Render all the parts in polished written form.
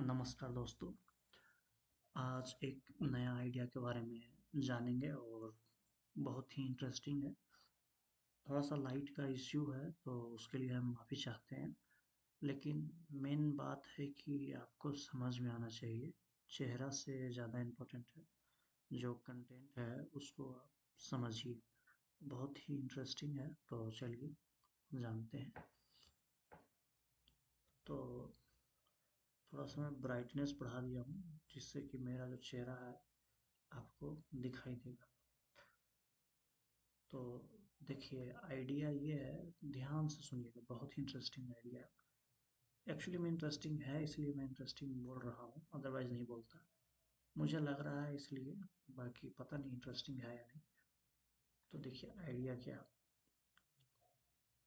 नमस्कार दोस्तों। आज एक नया आइडिया के बारे में जानेंगे और बहुत ही इंटरेस्टिंग है। थोड़ा सा लाइट का इश्यू है तो उसके लिए हम माफ़ी चाहते हैं। लेकिन मेन बात है कि आपको समझ में आना चाहिए। चेहरा से ज़्यादा इम्पोर्टेंट है जो कंटेंट है, उसको आप समझिए। बहुत ही इंटरेस्टिंग है, तो चलिए जानते हैं। तो थोड़ा सा मैं ब्राइटनेस बढ़ा दिया हूँ जिससे कि मेरा जो चेहरा है आपको दिखाई देगा। तो देखिए, आइडिया ये है, ध्यान से सुनिएगा, बहुत ही इंटरेस्टिंग आइडिया। एक्चुअली में इंटरेस्टिंग है, इसलिए मैं इंटरेस्टिंग बोल रहा हूँ, अदरवाइज नहीं बोलता। मुझे लग रहा है इसलिए, बाकी पता नहीं इंटरेस्टिंग है या नहीं। तो देखिए आइडिया क्या।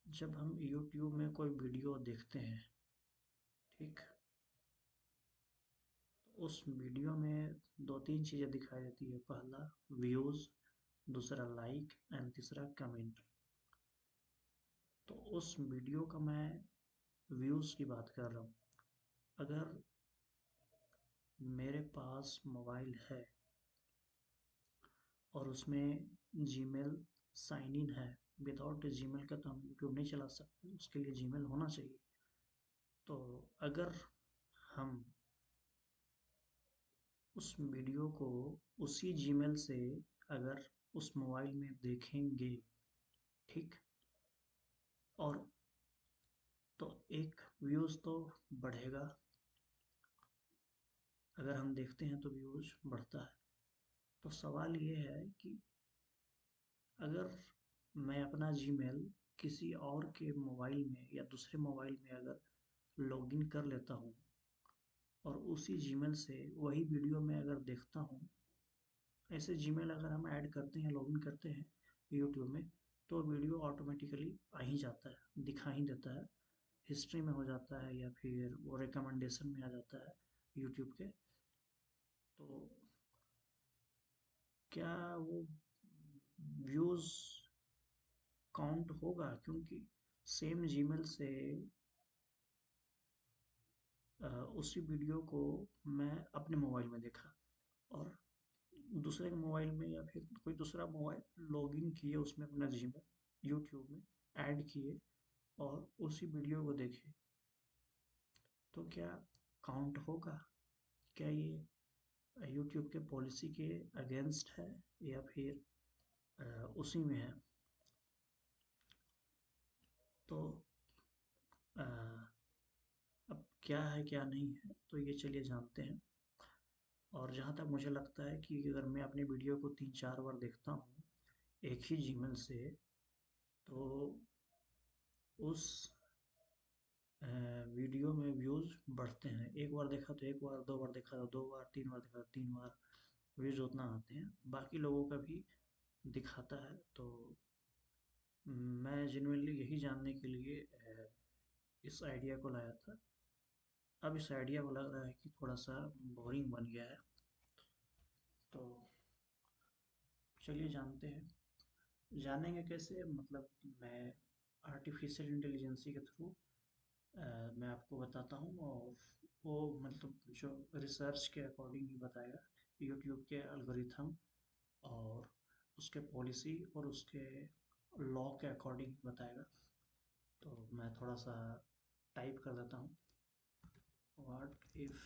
जब हम यूट्यूब में कोई वीडियो देखते हैं, ठीक, तो उस वीडियो में दो तीन चीज़ें दिखाई देती है। पहला व्यूज़, दूसरा लाइक एंड तीसरा कमेंट। तो उस वीडियो का मैं व्यूज़ की बात कर रहा हूँ। अगर मेरे पास मोबाइल है और उसमें जीमेल साइन इन है, विदाउट जीमेल का तो हम यूट्यूब नहीं चला सकते, उसके लिए जीमेल होना चाहिए। तो अगर हम उस वीडियो को उसी जीमेल से अगर उस मोबाइल में देखेंगे, ठीक, और तो एक व्यूज़ तो बढ़ेगा। अगर हम देखते हैं तो व्यूज़ बढ़ता है। तो सवाल ये है कि अगर मैं अपना जीमेल किसी और के मोबाइल में या दूसरे मोबाइल में अगर लॉगिन कर लेता हूँ और उसी जीमेल से वही वीडियो मैं अगर देखता हूँ, ऐसे जीमेल अगर हम ऐड करते हैं, लॉगिन करते हैं यूट्यूब में, तो वीडियो ऑटोमेटिकली आ ही जाता है, दिखा ही देता है। हिस्ट्री में हो जाता है या फिर वो रिकमेंडेशन में आ जाता है यूट्यूब के। तो क्या वो व्यूज़ काउंट होगा? क्योंकि सेम जीमेल से उसी वीडियो को मैं अपने मोबाइल में देखा और दूसरे के मोबाइल में या फिर कोई दूसरा मोबाइल लॉगिन किए उसमें अपना जीमेल, यूट्यूब में ऐड किए और उसी वीडियो को देखे, तो क्या काउंट होगा? क्या ये यूट्यूब के पॉलिसी के अगेंस्ट है या फिर उसी में है? तो अ, अब क्या है क्या नहीं है, तो ये चलिए जानते हैं। और जहाँ तक मुझे लगता है कि अगर मैं अपनी वीडियो को 3-4 बार देखता हूँ एक ही जीमेल से, तो उस वीडियो में व्यूज़ बढ़ते हैं। एक बार देखा तो एक बार, दो बार देखा तो दो बार, तीन बार देखा तो तीन बार, व्यूज़ उतना आते हैं। बाकी लोगों का भी दिखाता है। तो मैं जेनुइनली यही जानने के लिए इस आइडिया को लाया था। अब इस आइडिया को लग रहा है कि थोड़ा सा बोरिंग बन गया है। तो चलिए जानते हैं। जानेंगे कैसे? मतलब मैं आर्टिफिशियल इंटेलिजेंसी के थ्रू मैं आपको बताता हूँ, और वो मतलब जो रिसर्च के अकॉर्डिंग ही बताएगा, यूट्यूब के एल्गोरिथम और उसके पॉलिसी और उसके लॉ के अकॉर्डिंग ही बताएगा। तो मैं थोड़ा सा टाइप कर देता हूँ। What if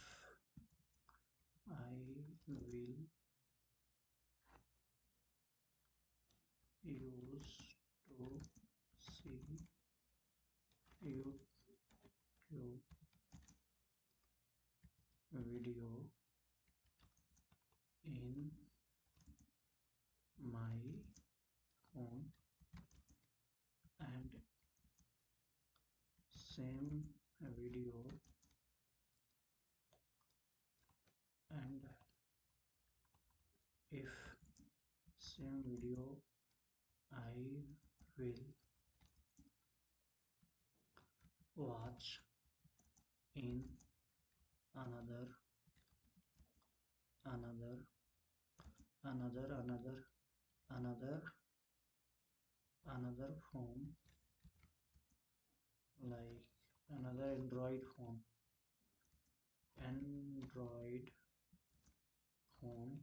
I will use to see YouTube video in my phone and same video, and if same video I will watch in another another another another phone, like another Android phone, Android phone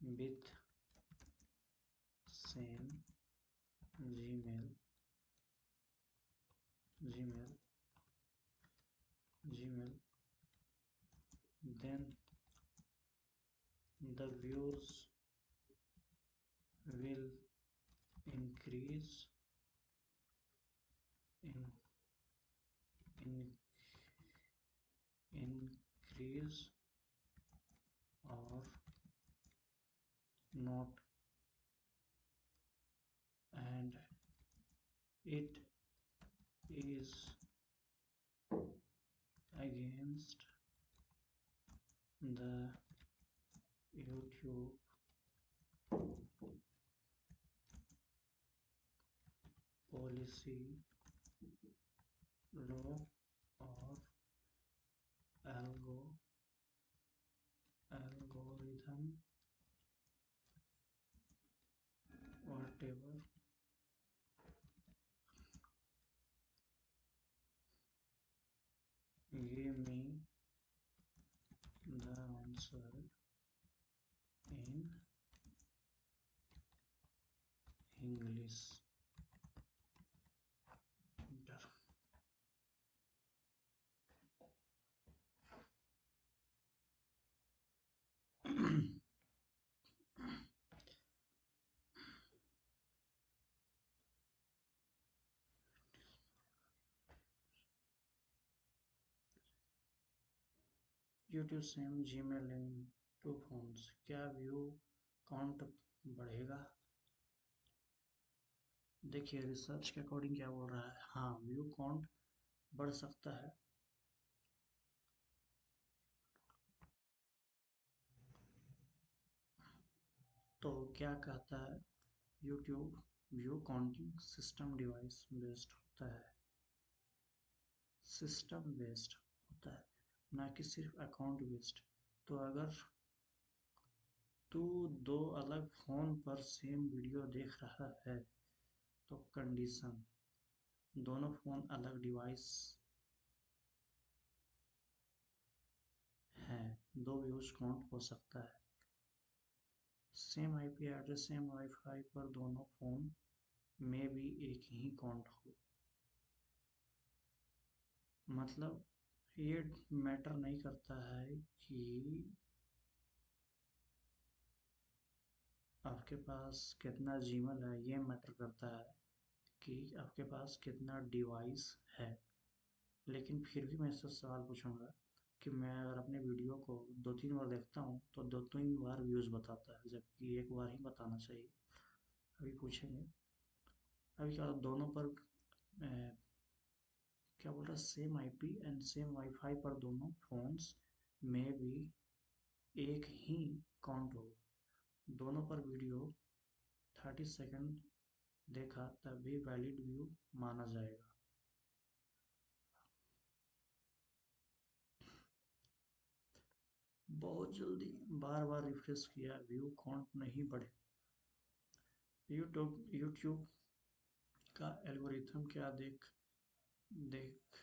with same Gmail, then the views will increase in in increase or not, and it is against the YouTube policy, law, or algorithm, whatever. Give me the answer in English. Enter. YouTube same Gmail in two phones, क्या view count बढ़ेगा? देखिए research के according क्या बोल रहा है, हाँ view count बढ़ सकता है। तो क्या कहता है, YouTube view counting system device based होता है, सिस्टम बेस्ड होता है, ना कि सिर्फ अकाउंट बेस्ड। तो अगर तू दो अलग फ़ोन पर सेम वीडियो देख रहा है तो कंडीशन, दोनों फ़ोन अलग डिवाइस हैं, दो व्यूज़ काउंट हो सकता है। Same IP address same wifi पर दोनों फ़ोन में भी एक ही काउंट हो, मतलब ये मैटर नहीं करता है कि आपके पास कितना जीमेल है, ये मैटर करता है कि आपके पास कितना डिवाइस है। लेकिन फिर भी मैं इससे सवाल पूछूंगा कि मैं अगर अपने वीडियो को 2-3 बार देखता हूँ तो 2-3 बार व्यूज़ बताता है, जबकि एक बार ही बताना चाहिए। अभी पूछेंगे, अभी क्या दोनों पर क्या बोल रहा है, same IP and same wifi पर दोनों फोन्स में भी एक ही काउंट हो, दोनों पर वीडियो 30 सेकंड देखा तब भी वैलिड व्यू माना जाएगा। बहुत जल्दी बार बार रिफ्रेश किया व्यू काउंट नहीं बढ़े। यूट्यूब का एल्गोरिथम क्या देखता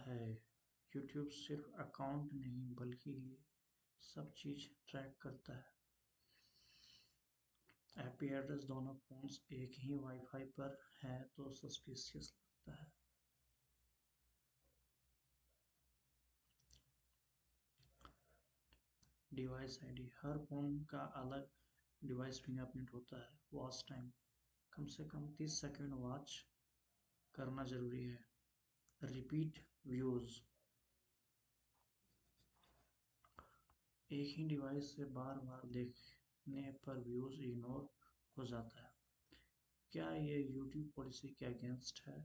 है, यूट्यूब सिर्फ अकाउंट नहीं बल्कि ये सब चीज़ ट्रैक करता है। आईपी एड्रेस दोनों फोन्स एक ही वाईफाई पर है तो सस्पिशियस लगता है। डिवाइस आईडी, हर फोन का अलग डिवाइस फिंगरप्रिंट होता है। वॉच टाइम, कम से कम 30 सेकंड वॉच करना ज़रूरी है। रिपीट व्यूज़, एक ही डिवाइस से बार बार देखने पर व्यूज़ इग्नोर हो जाता है। क्या ये यूट्यूब पॉलिसी के अगेंस्ट है?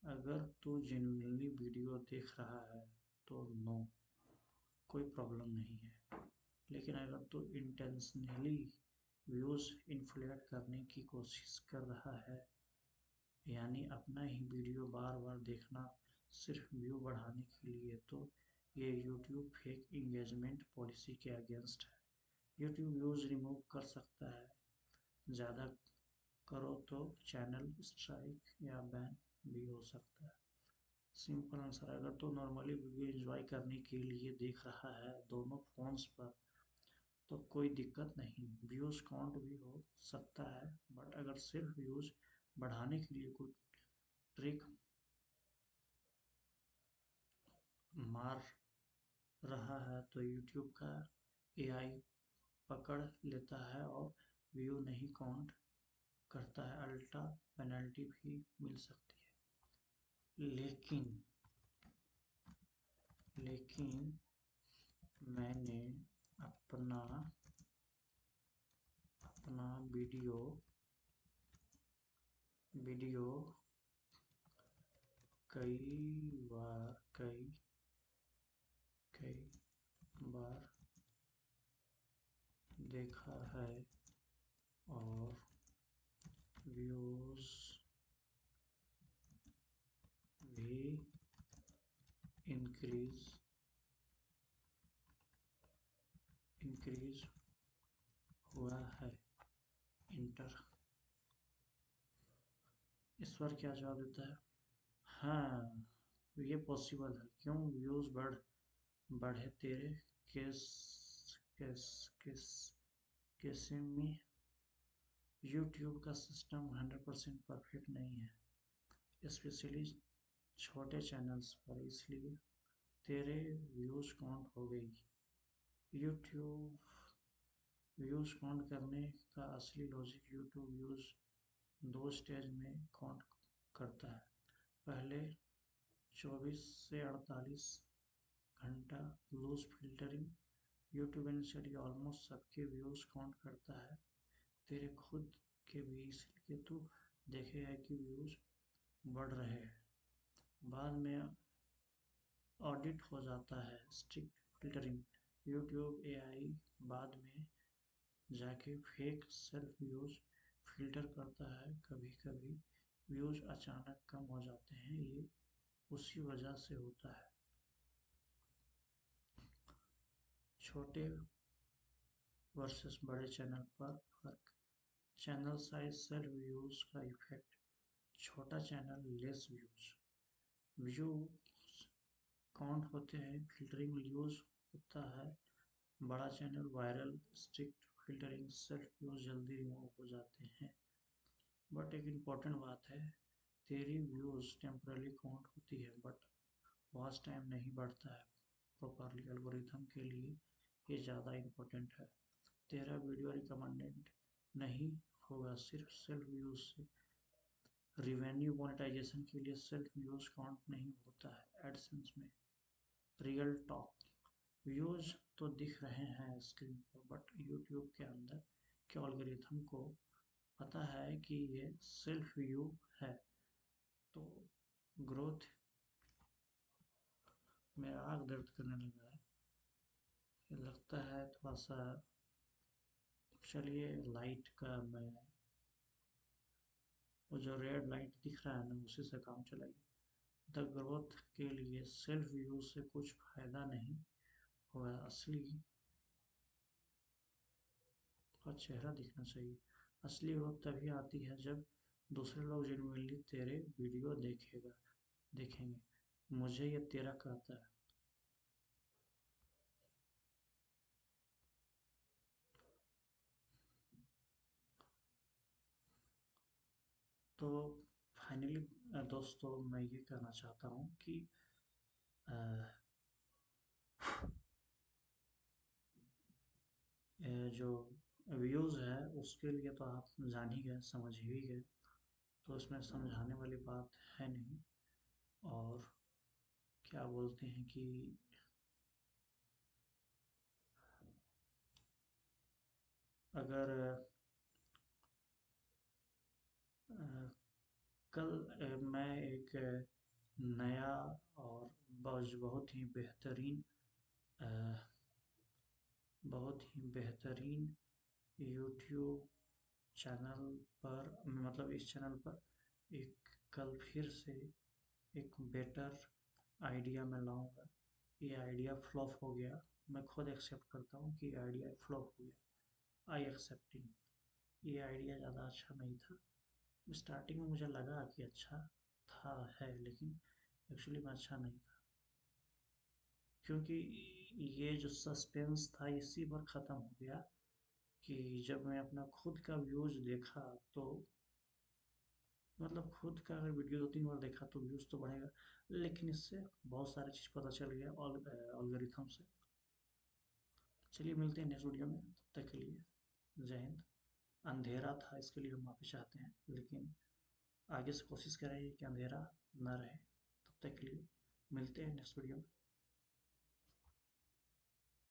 अगर तू जेन्युइनली वीडियो देख रहा है तो नो, कोई प्रॉब्लम नहीं है। लेकिन अगर तू इंटेंशनली व्यूज़ इन्फ्लेट करने की कोशिश कर रहा है, यानी अपना ही वीडियो बार बार देखना सिर्फ व्यू बढ़ाने के लिए, तो ये यूट्यूब फेक इंगेजमेंट पॉलिसी के अगेंस्ट है। यूट्यूब व्यूज़ रिमूव कर सकता है, ज़्यादा करो तो चैनल स्ट्राइक या बैन भी हो सकता है। सिंपल आंसर, अगर तो नॉर्मली वीडियो एंजॉय करने के लिए देख रहा है दोनों फोन्स पर तो कोई दिक्कत नहीं, व्यूज़ काउंट भी हो सकता है। बट अगर सिर्फ व्यूज़ बढ़ाने के लिए कोई ट्रिक मार रहा है तो यूट्यूब का एआई पकड़ लेता है और व्यू नहीं काउंट करता है, अल्टा पेनल्टी भी मिल सकती है। लेकिन मैंने अपना अपना वीडियो कई बार देखा है और व्यूज भी इंक्रीज हुआ है। इंटर इस पर क्या जवाब देता है? हाँ, ये पॉसिबल है। क्यों? व्यूज बढ़े तेरे केस केस केस केस में यूट्यूब का सिस्टम 100% परफेक्ट नहीं है, स्पेशली छोटे चैनल्स पर, इसलिए तेरे व्यूज काउंट हो गई। यूट्यूब व्यूज काउंट करने का असली लॉजिक, यूट्यूब व्यूज दो स्टेज में काउंट करता है। पहले 24 से 48 घंटा loose filtering, YouTube initially almost सबके व्यूज काउंट करता है, तेरे खुद के भी, इसलिए तू देखेगा कि व्यूज बढ़ रहे हैं। बाद में ऑडिट हो जाता है, स्ट्रिक्ट फिल्टरिंग, यूट्यूब एआई बाद में जाके फेक सेल्फ व्यूज फिल्टर करता है। कभी कभी व्यूज अचानक कम हो जाते हैं, ये उसी वजह से होता है। छोटे वर्सेस बड़े चैनल पर फर्क, चैनल साइज सेल्फ व्यूज का इफेक्ट, छोटा चैनल लेस व्यू काउंट होते हैं, फिल्टरिंग यूज होता है। बड़ा channel viral, strict filtering, self views जल्दी रिमूव हो जाते हैं। बट एक इम्पॉर्टेंट बात है, तेरी व्यूज टेम्पररी काउंट होती है बट वॉच टाइम नहीं बढ़ता है प्रॉपरली। एल्गोरिथम के लिए ये ज़्यादा इम्पोर्टेंट है। तेरा वीडियो रिकमेंडेड नहीं होगा सिर्फ सेल्फ व्यूज से। रिवेन्यू मोनेटाइजेशन के लिए सेल्फ व्यूज काउंट नहीं होता है एडसेंस में। रियल टॉक, व्यूज तो दिख रहे हैं स्क्रीन पर बट यूट्यूब के अंदर के एल्गोरिथम को पता है कि ये सेल्फ व्यू है, तो ग्रोथ। मेरा आँख दर्द करने लगा है, ये लगता है थोड़ा सा। चलिए लाइट का मैं, वो जो रेड लाइट दिख रहा है ना उसी से काम चलाइए। द ग्रोथ के लिए सेल्फ व्यू से कुछ फायदा नहीं होगा, असली का चेहरा दिखना चाहिए। असली ग्रोथ तभी आती है जब दूसरे लोग जेनुइनली तेरे वीडियो देखेंगे। मुझे ये तेरा कहता है। तो फाइनली दोस्तों मैं ये कहना चाहता हूँ कि अ, जो व्यूज़ है उसके लिए तो आप जान ही गए, समझ ही गए, तो इसमें समझाने वाली बात है नहीं। और क्या बोलते हैं कि अगर अ, कल मैं एक नया और बहुत ही बेहतरीन अ, यूट्यूब चैनल पर, मतलब इस चैनल पर एक कल फिर से एक बेटर आइडिया मैं लाऊंगा। ये आइडिया फ्लॉप हो गया, मैं खुद एक्सेप्ट करता हूँ कि आइडिया फ्लॉप हो गया। आई एक्सेप्टिंग, ये आइडिया ज़्यादा अच्छा नहीं था। स्टार्टिंग में मुझे लगा कि अच्छा था है, लेकिन एक्चुअली में अच्छा नहीं था, क्योंकि ये जो सस्पेंस था इसी पर ख़त्म हो गया कि जब मैं अपना खुद का व्यूज़ देखा तो मतलब खुद का अगर वीडियो 2-3 बार देखा तो व्यूज़ तो बढ़ेगा, लेकिन इससे बहुत सारी चीज़ पता चल गया ऑलगोरिथम से। चलिए मिलते हैं नेक्स्ट वीडियो में, तब तक के लिए जय हिंद। अंधेरा था इसके लिए हम माफ़ी चाहते हैं, लेकिन आगे से कोशिश करेंगे कि अंधेरा ना रहे। तब तक के लिए मिलते हैं नेक्स्ट वीडियो में।